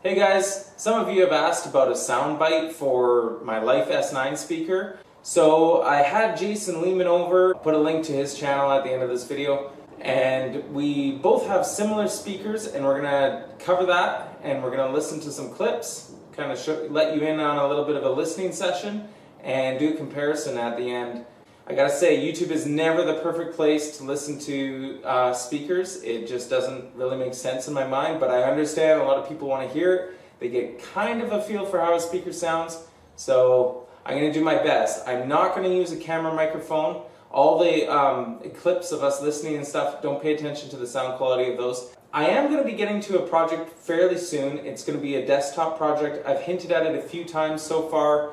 Hey guys, some of you have asked about a soundbite for my Life S9 speaker. So I had Jason Lehman over, put a link to his channel at the end of this video, and we both have similar speakers and we're gonna cover that and we're gonna listen to some clips, kind of let you in on a little bit of a listening session and do a comparison at the end. I gotta say, YouTube is never the perfect place to listen to speakers. It just doesn't really make sense in my mind, but I understand a lot of people want to hear it. They get kind of a feel for how a speaker sounds, so I'm gonna do my best. I'm not gonna use a camera microphone. All the clips of us listening and stuff, don't pay attention to the sound quality of those. I am gonna be getting to a project fairly soon. It's gonna be a desktop project. I've hinted at it a few times so far.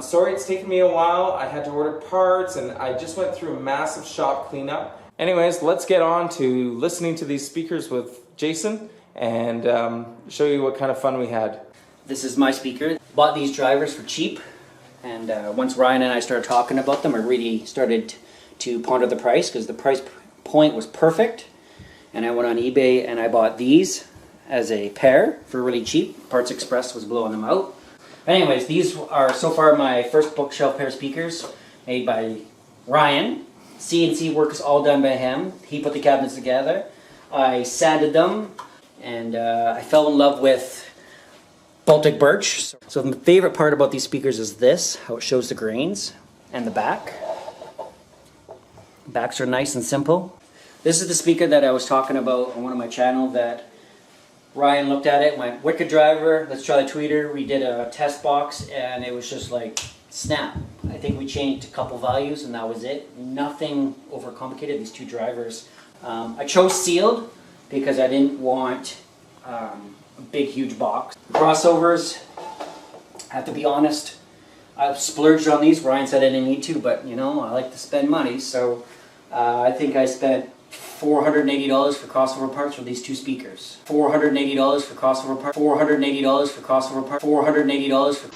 Sorry it's taken me a while. I had to order parts and I just went through a massive shop cleanup. Anyways, let's get on to listening to these speakers with Jason and show you what kind of fun we had. This is my speaker. Bought these drivers for cheap, and once Ryan and I started talking about them, I really started to ponder the price because the price point was perfect. And I went on eBay and I bought these as a pair for really cheap. Parts Express was blowing them out. Anyways, these are so far my first bookshelf pair of speakers made by Ryan. CNC work is all done by him. He put the cabinets together. I sanded them and I fell in love with Baltic birch. So the favorite part about these speakers is this, how it shows the grains and the back. Backs are nice and simple. This is the speaker that I was talking about on one of my channels that Ryan looked at it, went, wicked driver, let's try the tweeter. We did a test box and it was just like snap. I think we changed a couple values and that was it. Nothing overcomplicated, these two drivers. I chose sealed because I didn't want a big huge box. Crossovers, I have to be honest, I've splurged on these. Ryan said I didn't need to, but you know, I like to spend money. So I think I spent $480 for crossover parts for these two speakers. $480 for crossover parts. $480 for crossover parts. $480 for...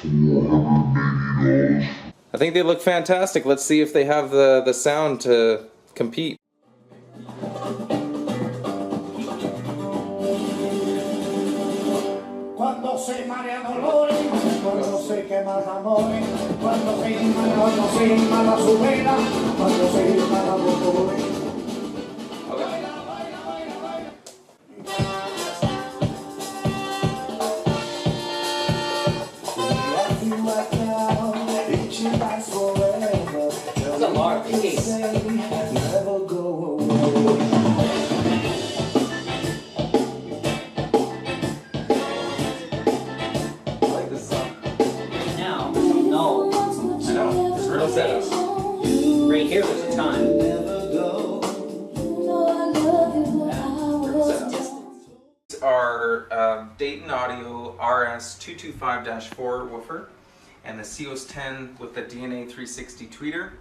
I think they look fantastic. Let's see if they have the sound to compete. Cuando se marea dolores, cuando se quema el amor, cuando se inmala su vela, cuando se inmala dolores. It's a large case. Never go away. Right here was a ton. Our Dayton Audio RS225-4 woofer and the COS 10 with the DNA 360 tweeter.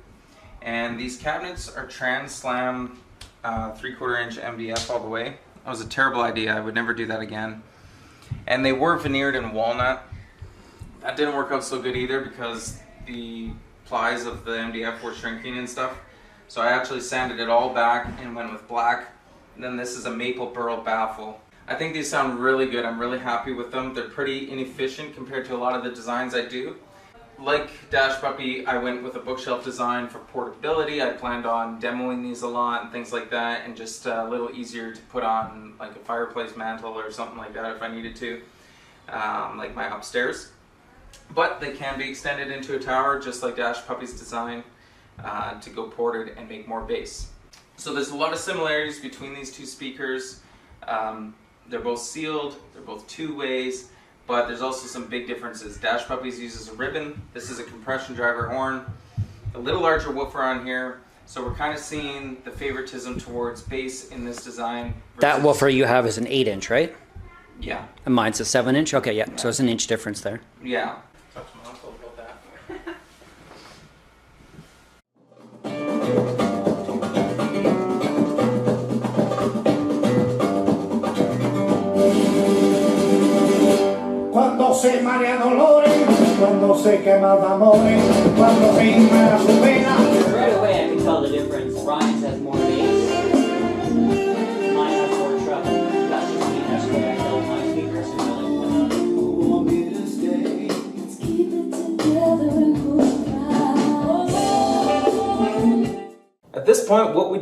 And these cabinets are trans slam 3/4 inch MDF all the way. That was a terrible idea. I would never do that again. And they were veneered in walnut. That didn't work out so good either because the plies of the MDF were shrinking and stuff. So I actually sanded it all back and went with black. And then this is a maple burl baffle. I think these sound really good. I'm really happy with them. They're pretty inefficient compared to a lot of the designs I do. Like Dashpuppy, I went with a bookshelf design for portability. I planned on demoing these a lot and things like that, and just a little easier to put on like a fireplace mantle or something like that if I needed to, like my upstairs. But they can be extended into a tower, just like Dashpuppy's design, to go ported and make more bass. So there's a lot of similarities between these two speakers. They're both sealed, they're both two ways, but there's also some big differences. Dashpuppy's uses a ribbon. This is a compression driver horn. A little larger woofer on here. So we're kind of seeing the favoritism towards bass in this design. That woofer you have is an 8-inch, right? Yeah. And mine's a 7-inch? Okay, yeah. So it's an inch difference there. Yeah. Talk to my uncle about that. Cuando se marea dolores, cuando se quema el amor, cuando se inmala su vela. Right away I can tell the difference. Ryan's has more bass. Mine has more treble. That's just me. That's the way I build my speakers.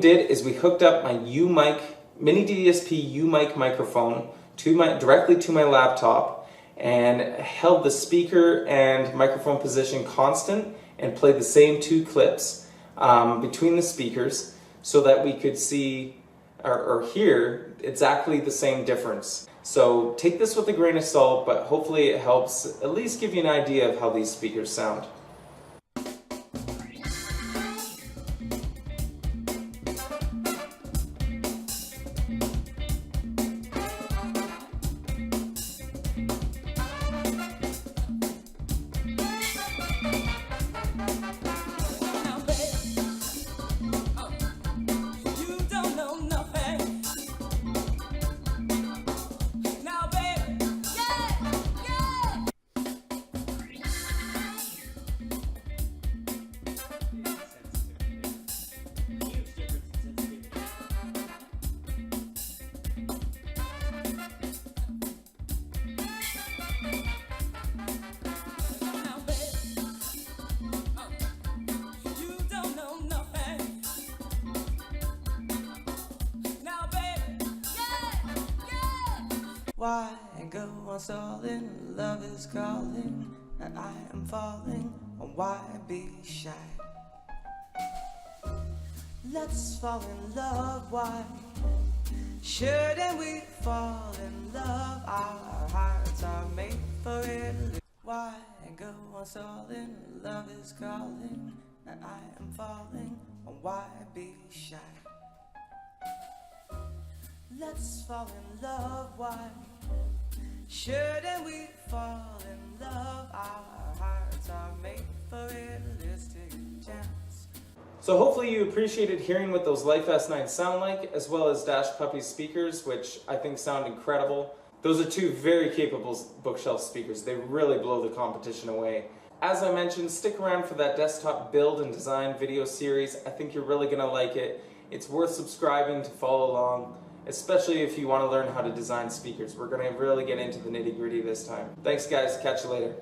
did is we hooked up my U-mic, mini DSP U-mic microphone directly to my laptop and held the speaker and microphone position constant and played the same 2 clips between the speakers so that we could see or hear exactly the same difference. So take this with a grain of salt, but hopefully it helps at least give you an idea of how these speakers sound. Why go on stalling? Love is calling, and I am falling. Why be shy? Let's fall in love. Why shouldn't we fall in love? Our hearts are made for it. Why go on stalling? Love is calling, and I am falling. Why be shy? Let's fall in love. Why shouldn't we fall in love? Our hearts are made for it. Let's take a chance. So hopefully you appreciated hearing what those Life S9 sound like, as well as Dashpuppy speakers, which I think sound incredible. Those are 2 very capable bookshelf speakers. They really blow the competition away. As I mentioned, stick around for that desktop build and design video series. I think you're really gonna like it. It's worth subscribing to follow along, especially if you want to learn how to design speakers. We're going to really get into the nitty-gritty this time. Thanks guys, catch you later.